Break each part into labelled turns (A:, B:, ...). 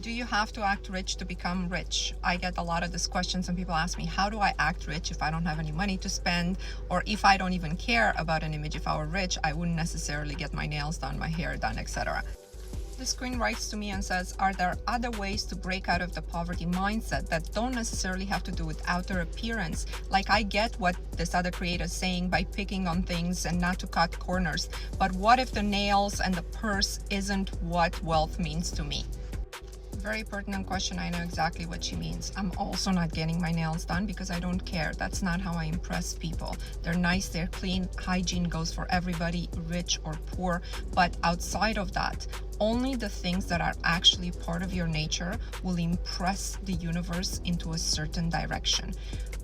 A: Do you have to act rich to become rich? I get a lot of these questions and people ask me, how do I act rich if I don't have any money to spend? Or if I don't even care about an image? If I were rich, I wouldn't necessarily get my nails done, my hair done, etc. The screen writes to me and says, are there other ways to break out of the poverty mindset that don't necessarily have to do with outer appearance? Like, I get what this other creator is saying by picking on things and not to cut corners, but what if the nails and the purse isn't what wealth means to me? Very pertinent question. I know exactly what she means. I'm also not getting my nails done because I don't care. That's not how I impress people. They're nice, they're clean. Hygiene goes for everybody, rich or poor. But outside of that, only the things that are actually part of your nature will impress the universe into a certain direction.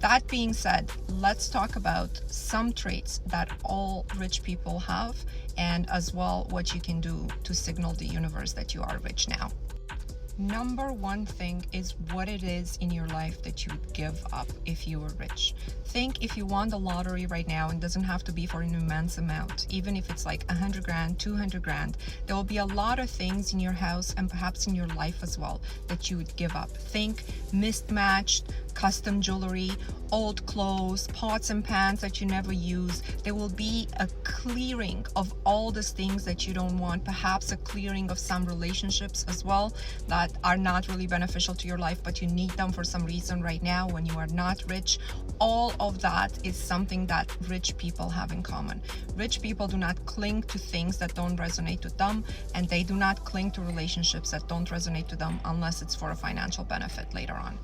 A: That being said, let's talk about some traits that all rich people have, and as well what you can do to signal the universe that you are rich now. Number one thing is what it is in your life that you would give up if you were rich. Think if you won the lottery right now, and doesn't have to be for an immense amount, even if it's like 100 grand, 200 grand, there will be a lot of things in your house and perhaps in your life as well that you would give up. Think mismatched custom jewelry, old clothes, pots and pans that you never use. There will be a clearing of all these things that you don't want, perhaps a clearing of some relationships as well that are not really beneficial to your life, but you need them for some reason right now when you are not rich. All of that is something that rich people have in common. Rich people do not cling to things that don't resonate with them, and they do not cling to relationships that don't resonate to them unless it's for a financial benefit later on.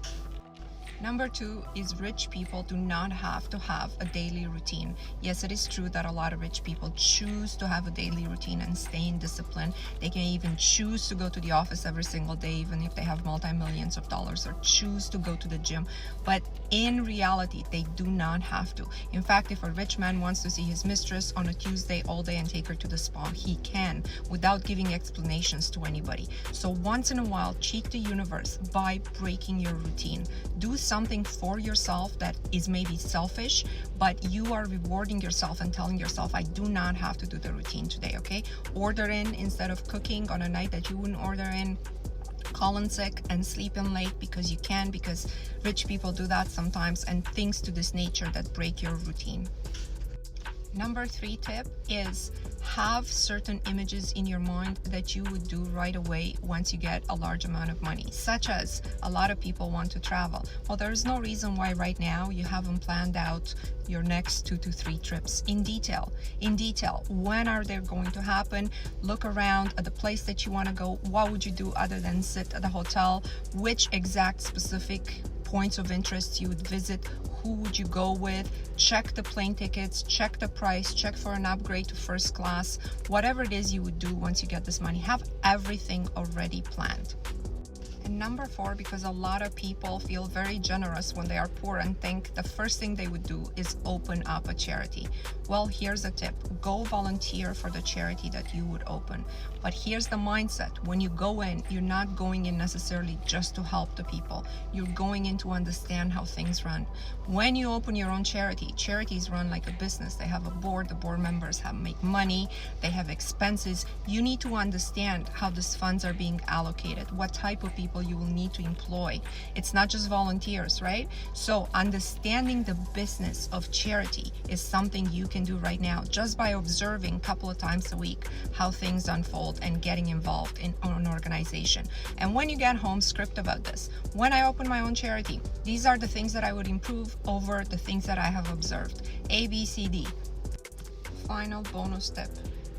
A: Number two is rich people do not have to have a daily routine. Yes, it is true that a lot of rich people choose to have a daily routine and stay in discipline. They can even choose to go to the office every single day, even if they have multi-millions of dollars, or choose to go to the gym. But in reality, they do not have to. In fact, if a rich man wants to see his mistress on a Tuesday all day and take her to the spa, he can, without giving explanations to anybody. So once in a while, cheat the universe by breaking your routine. Do something for yourself that is maybe selfish, but you are rewarding yourself and telling yourself, I do not have to do the routine today, okay? Order in instead of cooking on a night that you wouldn't order in. Call in sick and sleep in late because you can, because rich people do that sometimes, and things to this nature that break your routine. Number three tip is have certain images in your mind that you would do right away once you get a large amount of money, such as a lot of people want to travel. Well, there is no reason why right now you haven't planned out your next 2 to 3 trips in detail. When are they going to happen? Look around at the place that you want to go. What would you do other than sit at the hotel? Which exact specific points of interest you would visit? Who would you go with? Check the plane tickets, check the price, check for an upgrade to first class. Whatever it is you would do once you get this money, have everything already planned. And number 4, because a lot of people feel very generous when they are poor and think the first thing they would do is open up a charity. Well, here's a tip. Go volunteer for the charity that you would open. But here's the mindset. When you go in, you're not going in necessarily just to help the people. You're going in to understand how things run. When you open your own charity, charities run like a business. They have a board. The board members make money. They have expenses. You need to understand how these funds are being allocated, what type of people you will need to employ. It's not just volunteers, right? So understanding the business of charity is something you can do right now just by observing a couple of times a week how things unfold and getting involved in an organization. And when you get home, script about this. When I open my own charity, these are the things that I would improve over the things that I have observed. A, B, C, D. Final bonus tip.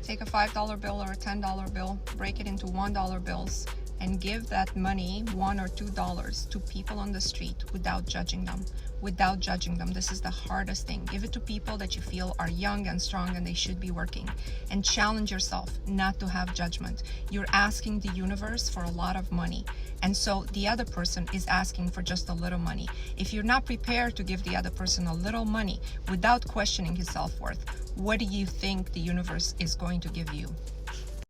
A: Take a $5 bill or a $10 bill, break it into $1 bills, and give that money, $1 or $2, to people on the street without judging them. This is the hardest thing. Give it to people that you feel are young and strong and they should be working. And challenge yourself not to have judgment. You're asking the universe for a lot of money, and so the other person is asking for just a little money. If you're not prepared to give the other person a little money without questioning his self-worth, what do you think the universe is going to give you?